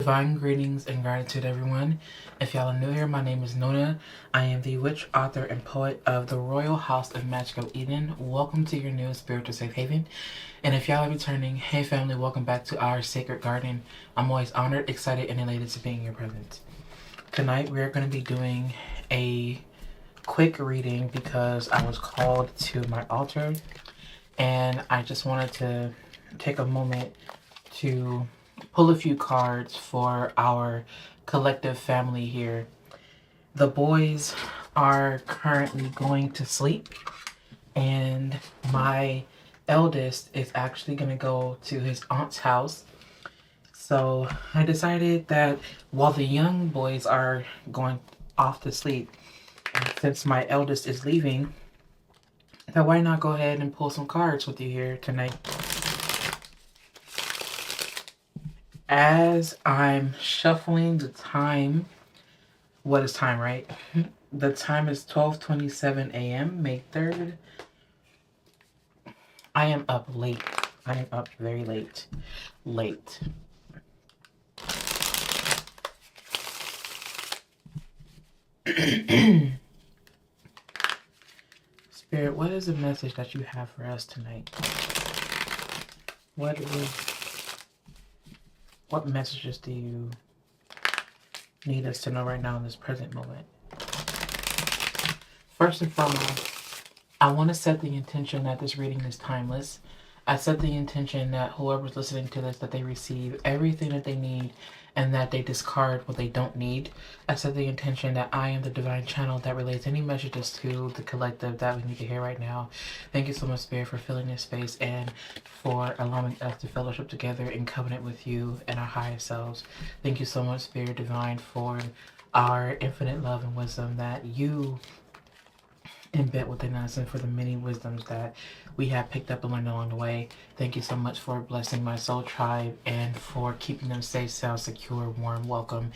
Divine greetings and gratitude, everyone. If y'all are new here, my name is Nona. I am the witch, author, and poet of the Royal House of Magic of Eden. Welcome to your new spiritual safe haven. And if y'all are returning, hey family, welcome back to our sacred garden. I'm always honored, excited, and elated to be in your presence. Tonight, we are going to be doing a quick reading because I was called to my altar, and I just wanted to take a moment to pull a few cards for our collective family here. The boys are currently going to sleep, and my eldest is actually going to go to his aunt's house. So I decided that while the young boys are going off to sleep, since my eldest is leaving, that why not go ahead and pull some cards with you here tonight. As I'm shuffling the time, what is time, right? The time is 12:27 a.m., May 3rd. I am up late. I am up very late. Spirit, what is the message that you have for us tonight? What messages do you need us to know right now in this present moment? First and foremost, I want to set the intention that this reading is timeless. I set the intention that whoever's listening to this, that they receive everything that they need and that they discard what they don't need. I set the intention that I am the divine channel that relays any messages to the collective that we need to hear right now. Thank you so much, Spirit, for filling this space and for allowing us to fellowship together in covenant with you and our highest selves. Thank you so much, Spirit Divine, for our infinite love and wisdom that you embed within us, and for the many wisdoms that we have picked up and learned along the way. Thank you so much for blessing my soul tribe and for keeping them safe, sound, secure, warm, welcome,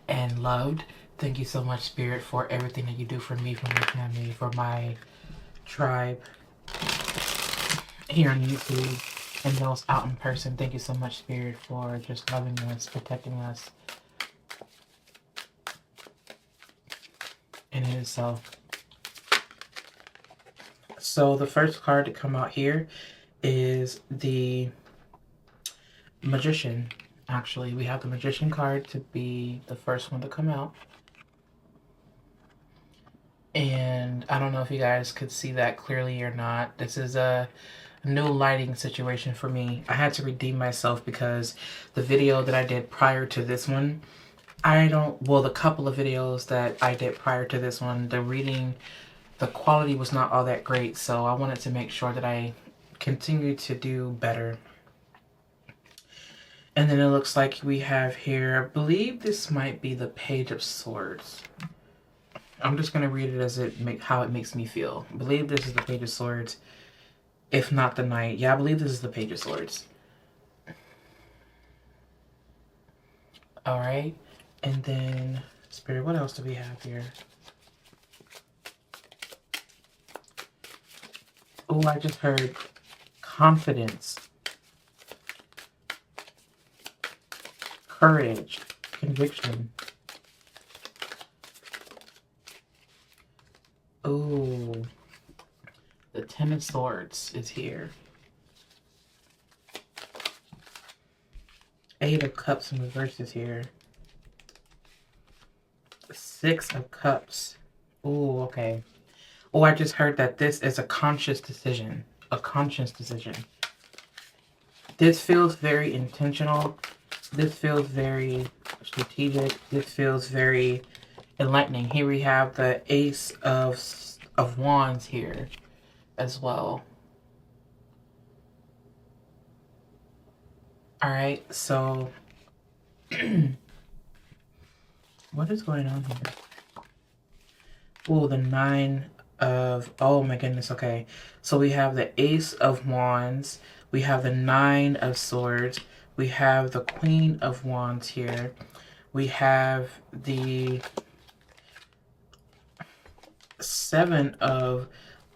and loved. Thank you so much, Spirit, for everything that you do for me, for my family, for my tribe here on YouTube and those out in person. Thank you so much, Spirit, for just loving us, protecting us. And it is so. So the first card to come out here is the Magician. Actually, we have the Magician card to be the first one to come out. And I don't know if you guys could see that clearly or not. This is a new lighting situation for me. I had to redeem myself because the video that I did prior to this one, the couple of videos that I did prior to this one, the quality was not all that great, so I wanted to make sure that I continue to do better. And then it looks like we have here, I believe this might be the Page of Swords. I'm just going to read it as how it makes me feel. I believe this is the Page of Swords, if not the Knight. Yeah, I believe this is the Page of Swords. Alright, and then, Spirit, what else do we have here? Oh, I just heard confidence, courage, conviction. Oh, the Ten of Swords is here. Eight of Cups in reverse is here. Six of Cups. Oh, okay. Oh, I just heard that this is a conscious decision. A conscious decision. This feels very intentional. This feels very strategic. This feels very enlightening. Here we have the Ace of Wands here as well. Alright, so what is going on here? Oh, the Nine of, oh my goodness, okay. So we have the Ace of Wands, we have the Nine of Swords, we have the Queen of Wands here, we have the Seven of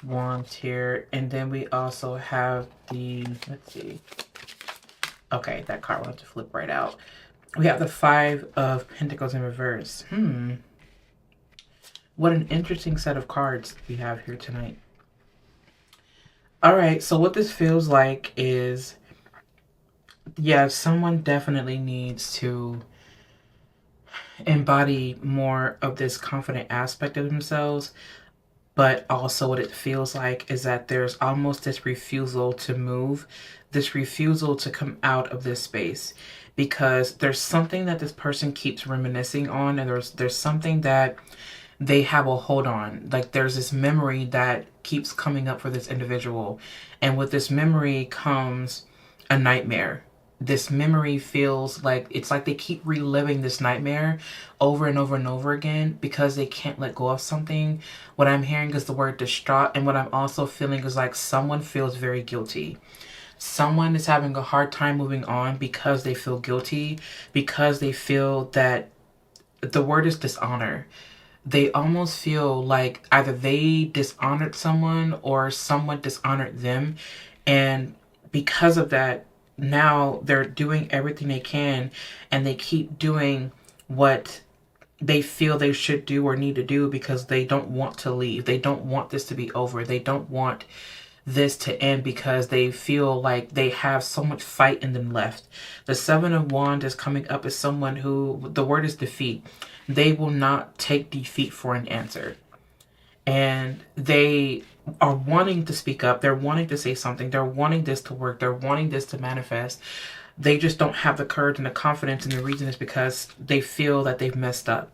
Wands here, and then we also have the, let's see, okay, that card will have to flip right out. We have the Five of Pentacles in reverse. What an interesting set of cards we have here tonight. All right, so what this feels like is, yeah, someone definitely needs to embody more of this confident aspect of themselves. But also what it feels like is that there's almost this refusal to move, this refusal to come out of this space, because there's something that this person keeps reminiscing on, and there's something that they have a hold on. Like there's this memory that keeps coming up for this individual. And with this memory comes a nightmare. This memory feels like it's like they keep reliving this nightmare over and over and over again because they can't let go of something. What I'm hearing is the word distraught, and what I'm also feeling is like someone feels very guilty. Someone is having a hard time moving on because they feel guilty, because they feel that the word is dishonor. They almost feel like either they dishonored someone or someone dishonored them. And because of that, now they're doing everything they can, and they keep doing what they feel they should do or need to do because they don't want to leave. They don't want this to be over. They don't want this to end because they feel like they have so much fight in them left. The Seven of Wands is coming up as someone who, the word is defeat. They will not take defeat for an answer. And they are wanting to speak up. They're wanting to say something. They're wanting this to work. They're wanting this to manifest. They just don't have the courage and the confidence, and the reason is because they feel that they've messed up.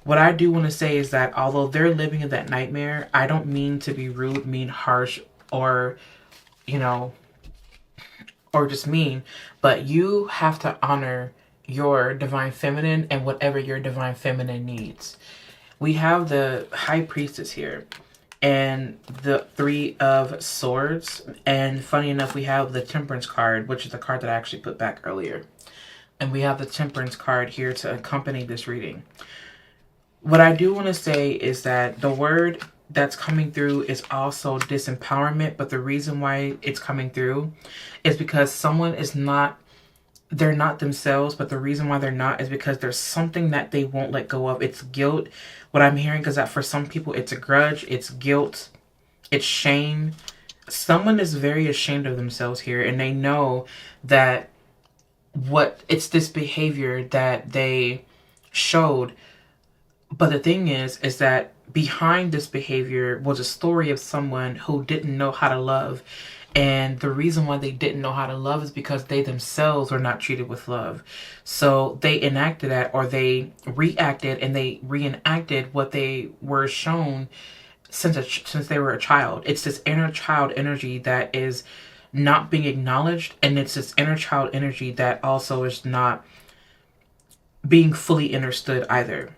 What I do want to say is that although they're living in that nightmare, I don't mean to be rude, mean, harsh, or, or just mean, but you have to honor your divine feminine and whatever your divine feminine needs. We have the High Priestess here and the Three of Swords. And funny enough, we have the Temperance card, which is the card that I actually put back earlier. And we have the Temperance card here to accompany this reading. What I do want to say is that the word that's coming through is also disempowerment. But the reason why it's coming through is because someone is not, they're not themselves, but the reason why they're not is because there's something that they won't let go of. It's guilt. What I'm hearing is that for some people, it's a grudge, it's guilt, it's shame. Someone is very ashamed of themselves here, and they know that it's this behavior that they showed. But the thing is that behind this behavior was a story of someone who didn't know how to love. And the reason why they didn't know how to love is because they themselves were not treated with love. So they enacted that, or they reacted and they reenacted what they were shown since they were a child. It's this inner child energy that is not being acknowledged. And it's this inner child energy that also is not being fully understood either.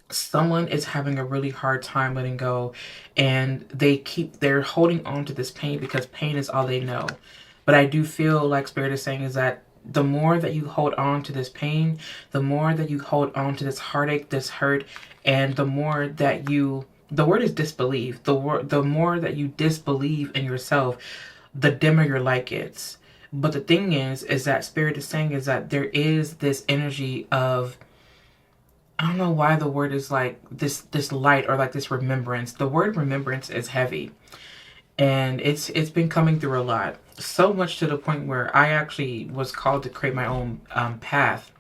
Someone is having a really hard time letting go, and they're holding on to this pain because pain is all they know. But I do feel like Spirit is saying is that the more that you hold on to this pain, the more that you hold on to this heartache, this hurt, and the more that the word is disbelief. The more that you disbelieve in yourself, the dimmer your light gets. But the thing is that Spirit is saying is that there is this energy of, I don't know why the word is like this light, or like this remembrance. The word remembrance is heavy, and it's been coming through a lot. So much to the point where I actually was called to create my own path,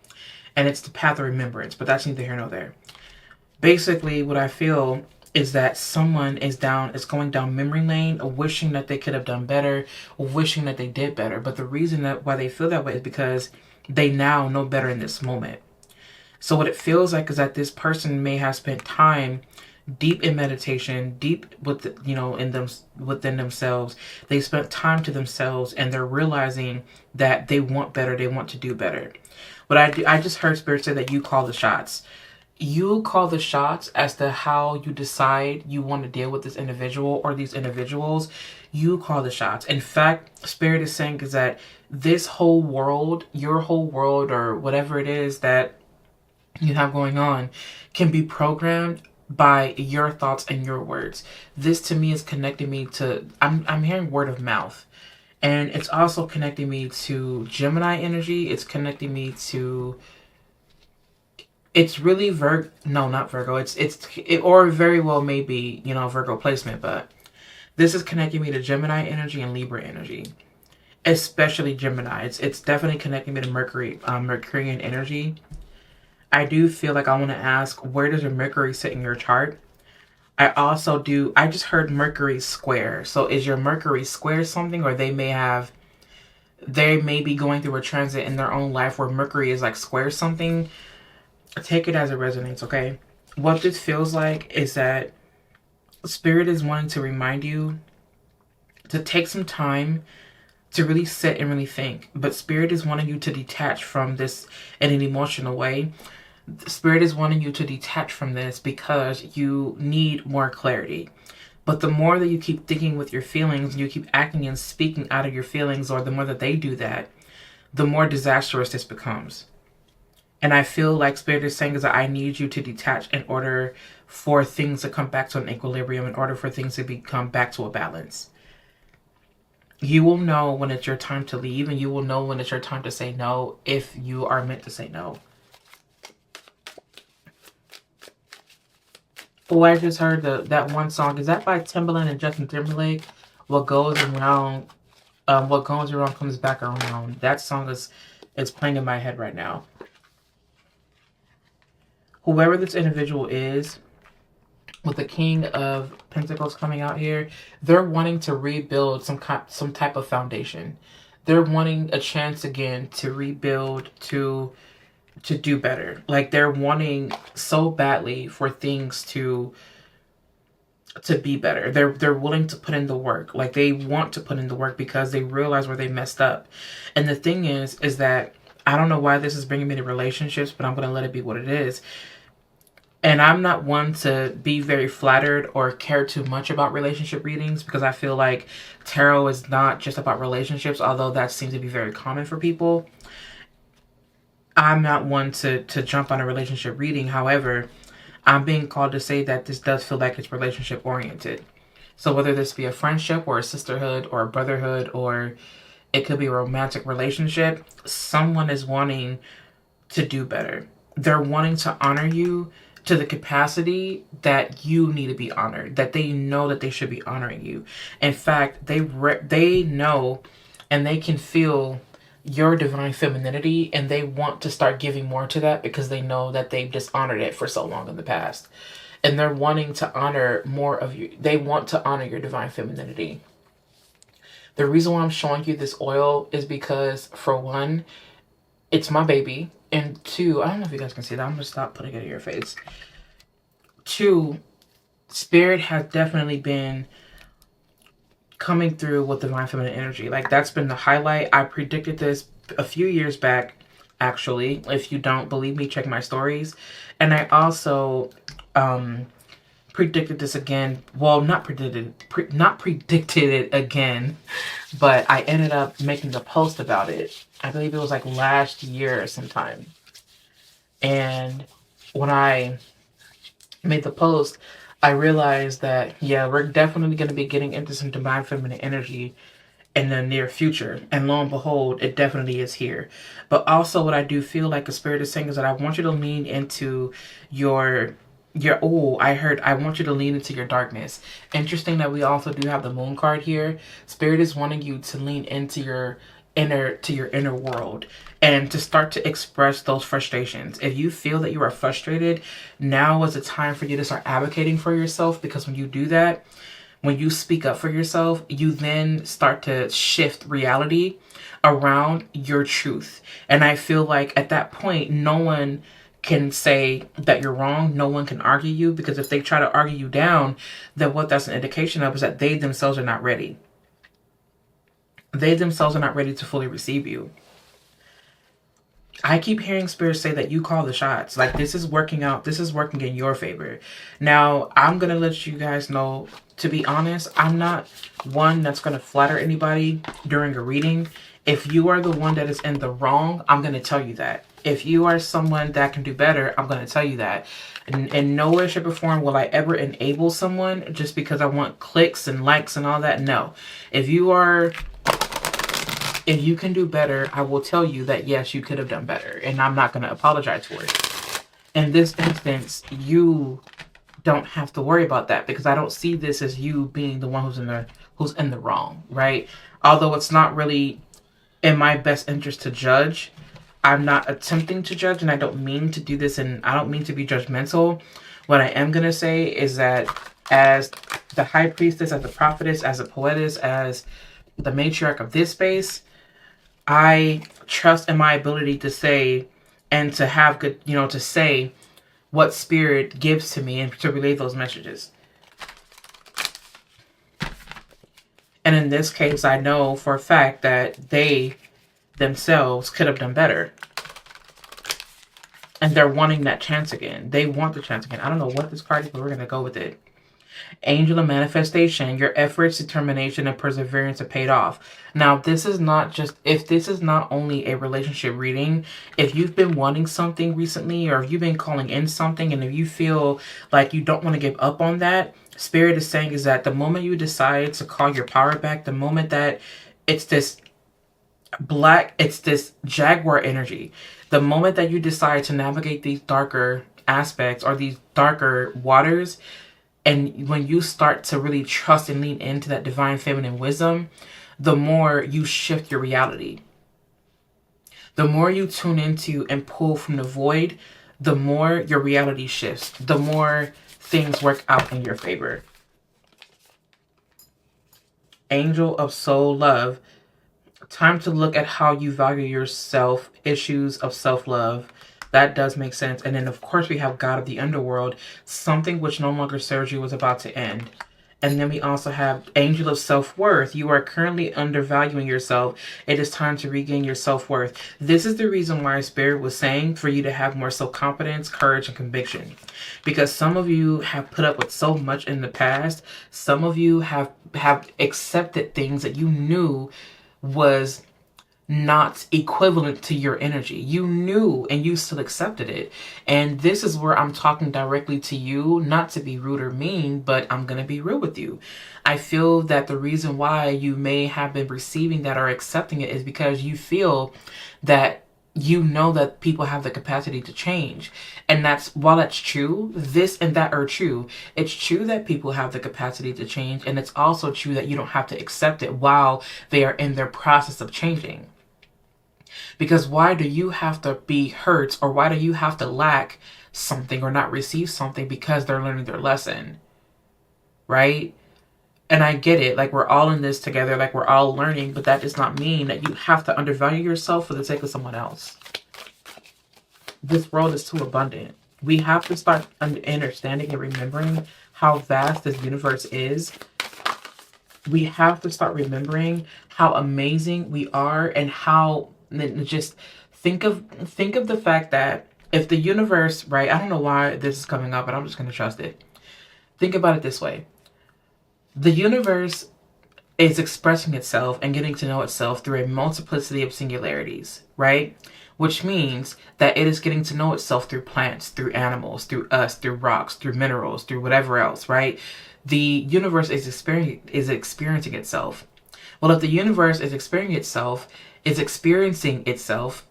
and it's the path of remembrance. But that's neither here nor there. Basically, what I feel is that someone is going down memory lane, wishing that they could have done better, wishing that they did better. But the reason why they feel that way is because they now know better in this moment. So what it feels like is that this person may have spent time deep in meditation, deep within themselves. They spent time to themselves, and they're realizing that they want better. They want to do better. What I just heard Spirit say that you call the shots. You call the shots as to how you decide you want to deal with this individual or these individuals. You call the shots. In fact, Spirit is saying is that this whole world, your whole world, or whatever it is that you have going on, can be programmed by your thoughts and your words. This to me is connecting me to, I'm hearing word of mouth. And it's also connecting me to Gemini energy. It's connecting me to, it's really no, not Virgo. Or very well maybe, Virgo placement, but this is connecting me to Gemini energy and Libra energy, especially Gemini. It's definitely connecting me to Mercury, Mercurian energy. I do feel like I want to ask, where does your Mercury sit in your chart? I just heard Mercury square. So is your Mercury square something, or they may be going through a transit in their own life where Mercury is like square something? Take it as a resonance, okay? What this feels like is that Spirit is wanting to remind you to take some time to really sit and really think. But Spirit is wanting you to detach from this in an emotional way. Spirit is wanting you to detach from this because you need more clarity. But the more that you keep thinking with your feelings and you keep acting and speaking out of your feelings, or the more that they do that, the more disastrous this becomes. And I feel like Spirit is saying is that I need you to detach in order for things to come back to an equilibrium, in order for things to become back to a balance. You will know when it's your time to leave, and you will know when it's your time to say no if you are meant to say no. Oh, I just heard that one song. Is that by Timbaland and Justin Timberlake? What goes around comes back around. That song is playing in my head right now. Whoever this individual is, with the King of Pentacles coming out here, they're wanting to rebuild some type of foundation. They're wanting a chance again to rebuild, to do better. Like, they're wanting so badly for things to be better. They're willing to put in the work. Like, they want to put in the work because they realize where they messed up. And the thing is that I don't know why this is bringing me to relationships, but I'm going to let it be what it is. And I'm not one to be very flattered or care too much about relationship readings, because I feel like tarot is not just about relationships, although that seems to be very common for people. I'm not one to jump on a relationship reading. However, I'm being called to say that this does feel like it's relationship oriented. So whether this be a friendship or a sisterhood or a brotherhood, or it could be a romantic relationship, someone is wanting to do better. They're wanting to honor you to the capacity that you need to be honored, that they know that they should be honoring you. In fact, they know and they can feel your divine femininity, and they want to start giving more to that because they know that they've dishonored it for so long in the past. And they're wanting to honor more of you. They want to honor your divine femininity. The reason why I'm showing you this oil is because, for one, it's my baby. And two, I don't know if you guys can see that. I'm going to stop putting it in your face. Two, Spirit has definitely been coming through with divine feminine energy. Like, that's been the highlight. I predicted this a few years back, actually. If you don't believe me, check my stories. And I also predicted this again. Well, not predicted it again, but I ended up making a post about it. I believe it was like last year or sometime. And when I made the post, I realized that, yeah, we're definitely going to be getting into some divine feminine energy in the near future. And lo and behold, it definitely is here. But also, what I do feel like the Spirit is saying is that I want you to lean into your I want you to lean into your darkness. Interesting that we also do have the Moon card here. Spirit is wanting you to lean into your inner world and to start to express those frustrations. If you feel that you are frustrated, now is the time for you to start advocating for yourself, because when you do that, when you speak up for yourself, you then start to shift reality around your truth. And I feel like at that point, no one can say that you're wrong. No one can argue you, because if they try to argue you down, then what that's an indication of is that they themselves are not ready. They themselves are not ready to fully receive you. I keep hearing Spirit say that you call the shots. Like, this is working out. This is working in your favor. Now, I'm going to let you guys know, to be honest, I'm not one that's going to flatter anybody during a reading. If you are the one that is in the wrong, I'm going to tell you that. If you are someone that can do better, I'm going to tell you that. And in no way, shape, or form will I ever enable someone just because I want clicks and likes and all that. No. If you are if you can do better, I will tell you that yes, you could have done better, and I'm not going to apologize for it. In this instance, you don't have to worry about that, because I don't see this as you being the one who's in the wrong, right? Although it's not really in my best interest to judge, I'm not attempting to judge, and I don't mean to do this, and I don't mean to be judgmental. What I am going to say is that as the high priestess, as the prophetess, as the poetess, as the matriarch of this space, I trust in my ability to say and to have good, to say what spirit gives to me and to relay those messages. And in this case, I know for a fact that they themselves could have done better. And they're wanting that chance again. They want the chance again. I don't know what this card is, but we're going to go with it. Angel of manifestation. Your efforts, determination, and perseverance have paid off. Now, this is not only a relationship reading. If you've been wanting something recently, or if you've been calling in something, and if you feel like you don't want to give up on that, Spirit is saying is that the moment you decide to call your power back, the moment that it's this jaguar energy, the moment that you decide to navigate these darker aspects or these darker waters, and when you start to really trust and lean into that divine feminine wisdom, the more you shift your reality. The more you tune into and pull from the void, the more your reality shifts, the more things work out in your favor. Angel of soul love. Time to look at how you value yourself, issues of self-love. That does make sense. And then, of course, we have God of the underworld. Something which no longer serves you is about to end. And then we also have Angel of self-worth. You are currently undervaluing yourself. It is time to regain your self-worth. This is the reason why Spirit was saying for you to have more self-confidence, courage, and conviction. Because some of you have put up with so much in the past. Some of you have accepted things that you knew was not equivalent to your energy. You knew and you still accepted it. And this is where I'm talking directly to you, not to be rude or mean, but I'm going to be real with you. I feel that the reason why you may have been receiving that or accepting it is because you feel that you know that people have the capacity to change. And while that's true, this and that are true. It's true that people have the capacity to change. And it's also true that you don't have to accept it while they are in their process of changing. Because why do you have to be hurt, or why do you have to lack something or not receive something because they're learning their lesson? Right? And I get it. Like, we're all in this together. Like, we're all learning. But that does not mean that you have to undervalue yourself for the sake of someone else. This world is too abundant. We have to start understanding and remembering how vast this universe is. We have to start remembering how amazing we are, and how just think of the fact that if the universe, right? I don't know why this is coming up, but I'm just going to trust it. Think about it this way. The universe is expressing itself and getting to know itself through a multiplicity of singularities, right? Which means that it is getting to know itself through plants, through animals, through us, through rocks, through minerals, through whatever else, right? The universe is experiencing itself. Well, if the universe is experiencing itself,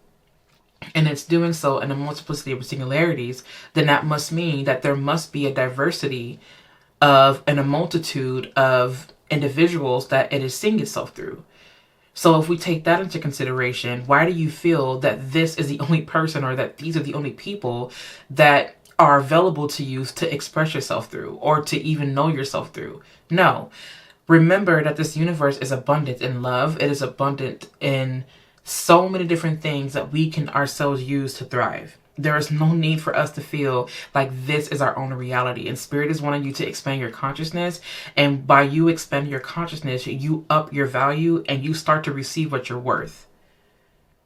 and it's doing so in a multiplicity of singularities, then that must mean that there must be a diversity of and a multitude of individuals that it is seeing itself through. So if we take that into consideration, why do you feel that this is the only person, or that these are the only people that are available to you to express yourself through, or to even know yourself through? No. Remember that this universe is abundant in love. It is abundant in so many different things that we can ourselves use to thrive. There is no need for us to feel like this is our own reality. And Spirit is wanting you to expand your consciousness. And by you expanding your consciousness, you up your value and you start to receive what you're worth.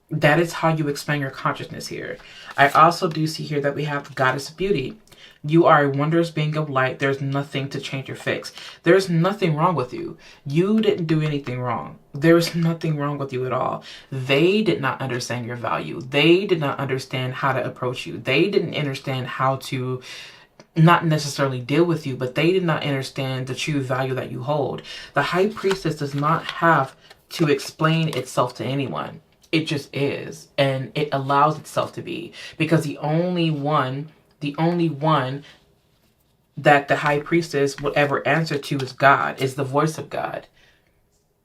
That is how you expand your consciousness here. I also do see here that we have Goddess of Beauty. You are a wondrous being of light. There's nothing to change or fix. There's nothing wrong with you. You didn't do anything wrong. There's nothing wrong with you at all. They did not understand your value. They did not understand how to approach you. They didn't understand how to not necessarily deal with you, but they did not understand the true value that you hold. The High Priestess does not have to explain itself to anyone. It just is. And it allows itself to be. Because the only one that the high priestess would ever answer to is God, is the voice of God.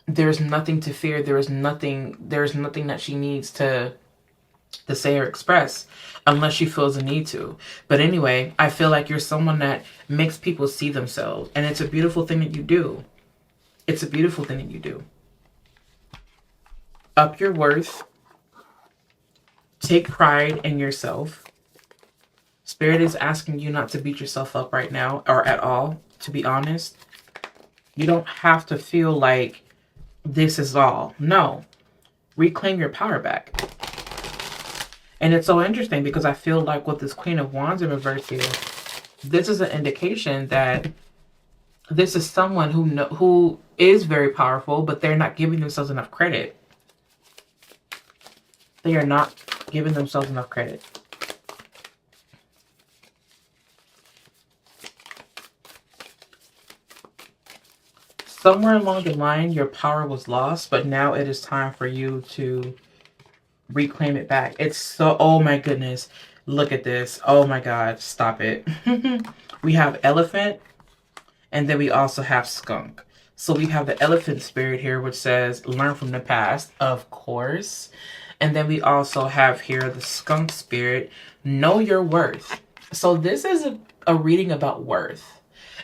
There's nothing to fear. There's nothing that she needs to say or express unless she feels a need to. But anyway, I feel like you're someone that makes people see themselves. And it's a beautiful thing that you do. It's a beautiful thing that you do. Up your worth. Take pride in yourself. Spirit is asking you not to beat yourself up right now, or at all, to be honest. You don't have to feel like this is all. No. Reclaim your power back. And it's so interesting because I feel like with this Queen of Wands in reverse here, this is an indication that this is someone who is very powerful, but they're not giving themselves enough credit. They are not giving themselves enough credit. Somewhere along the line, your power was lost, but now it is time for you to reclaim it back. It's so, oh my goodness. Look at this. Oh my God, stop it. We have elephant, and then we also have skunk. So we have the elephant spirit here, which says, learn from the past, of course. And then we also have here the skunk spirit, know your worth. So this is a reading about worth.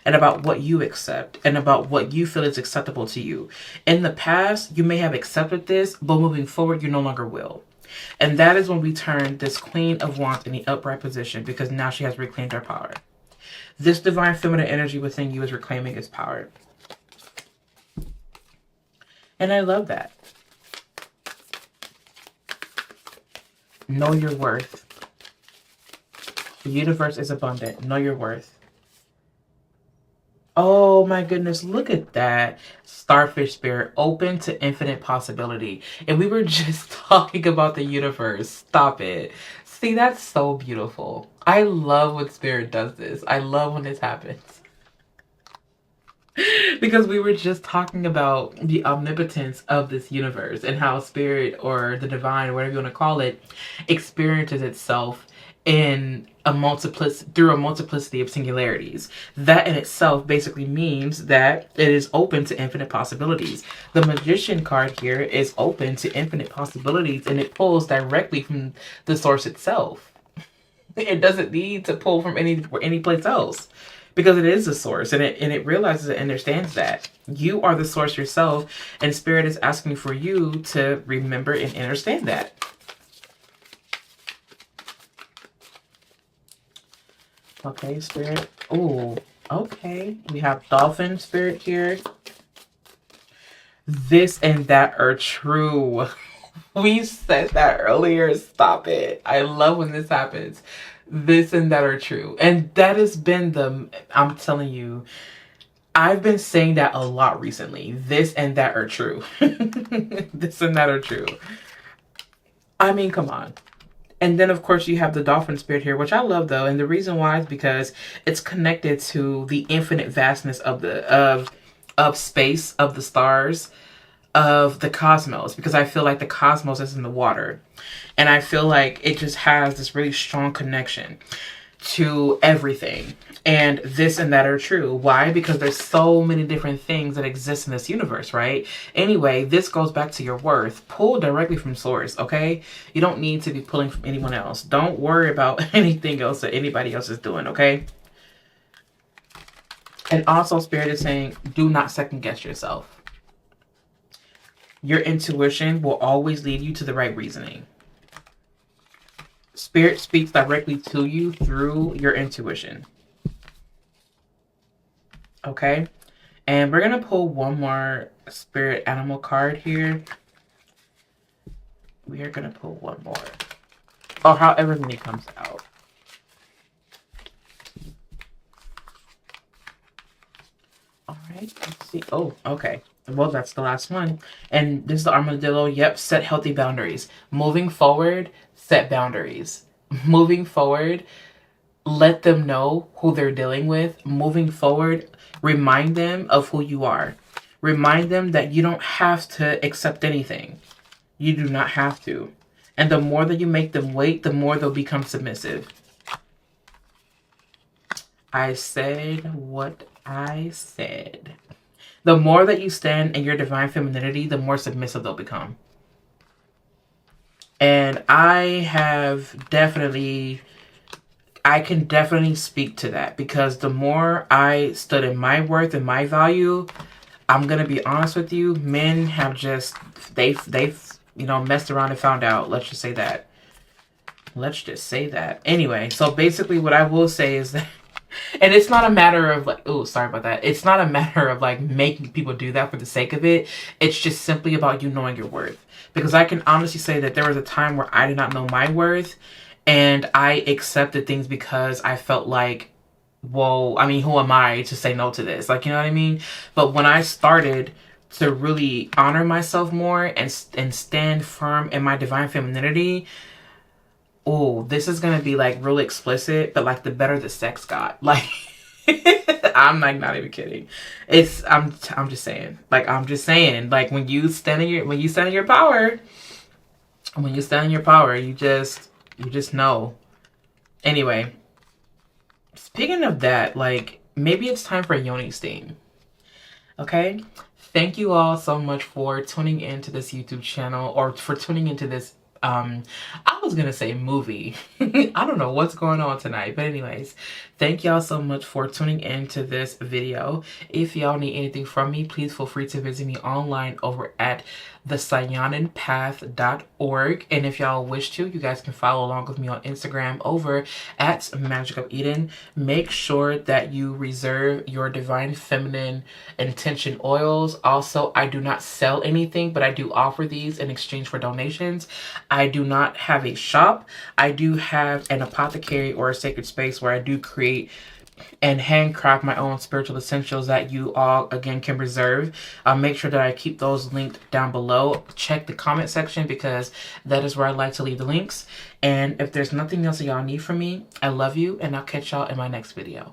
And about what you accept and about what you feel is acceptable to you. In the past, you may have accepted this, but moving forward, you no longer will. And that is when we turn this Queen of Wands in the upright position, because now she has reclaimed her power. This divine feminine energy within you is reclaiming its power. And I love that. Know your worth. The universe is abundant. Know your worth. Oh my goodness, look at that. Starfish spirit, open to infinite possibility. And we were just talking about the universe. Stop it. See, that's so beautiful. I love when spirit does this. I love when this happens. Because we were just talking about the omnipotence of this universe and how spirit, or the divine, or whatever you want to call it, experiences itself in through a multiplicity of singularities. That in itself basically means that it is open to infinite possibilities. The Magician card here is open to infinite possibilities, and it pulls directly from the source itself. It doesn't need to pull from any place else, because it is the source, and it realizes and understands that you are the source yourself, and spirit is asking for you to remember and understand that. Okay, spirit. Oh, okay. We have dolphin spirit here. This and that are true. We said that earlier. Stop it. I love when this happens. This and that are true. And that has been I'm telling you, I've been saying that a lot recently. This and that are true. This and that are true. I mean, come on. And then, of course, you have the dolphin spirit here, which I love, though. And the reason why is because it's connected to the infinite vastness of space, of the stars, of the cosmos. Because I feel like the cosmos is in the water. And I feel like it just has this really strong connection to everything. And this and that are true. Why? Because there's so many different things that exist in this universe, right? Anyway, this goes back to your worth. Pull directly from source, okay? You don't need to be pulling from anyone else. Don't worry about anything else that anybody else is doing, okay? And also, Spirit is saying, do not second guess yourself. Your intuition will always lead you to the right reasoning. Spirit speaks directly to you through your intuition. Okay, and we're gonna pull one more spirit animal card here. We are gonna pull one more, or however many comes out. All right, let's see. Oh, okay. Well, that's the last one. And this is the armadillo. Yep, set healthy boundaries. Moving forward, set boundaries. Moving forward, let them know who they're dealing with. Moving forward, remind them of who you are. Remind them that you don't have to accept anything. You do not have to. And the more that you make them wait, the more they'll become submissive. I said what I said. The more that you stand in your divine femininity, the more submissive they'll become. And I can definitely speak to that, because the more I stood in my worth and my value, I'm going to be honest with you, men have just, they've messed around and found out. Let's just say that. Anyway, so basically what I will say is that, and it's not a matter of like, oh, sorry about that. It's not a matter of like making people do that for the sake of it. It's just simply about you knowing your worth. Because I can honestly say that there was a time where I did not know my worth, and I accepted things because I felt like, whoa, I mean, who am I to say no to this? Like, you know what I mean? But when I started to really honor myself more and stand firm in my divine femininity, oh, this is gonna be like really explicit, but like the better the sex got. Like, I'm like not even kidding. I'm just saying. Like, when you stand in your power, you just know. Anyway, speaking of that, like, maybe it's time for a yoni steam. Okay? Thank you all so much for tuning into this YouTube channel, or for tuning into this, I was gonna say movie. I don't know what's going on tonight. But anyways, thank y'all so much for tuning into this video. If y'all need anything from me, please feel free to visit me online over at thescionenpath.org. And if y'all wish to, you guys can follow along with me on Instagram over at Magic of Eden. Make sure that you reserve your divine feminine intention oils. Also, I do not sell anything, but I do offer these in exchange for donations. I do not have a shop. I do have an apothecary or a sacred space where I do create and handcraft my own spiritual essentials that you all, again, can reserve. I'll make sure that I keep those linked down below. Check the comment section, because that is where I like to leave the links. And if there's nothing else that y'all need from me, I love you, and I'll catch y'all in my next video.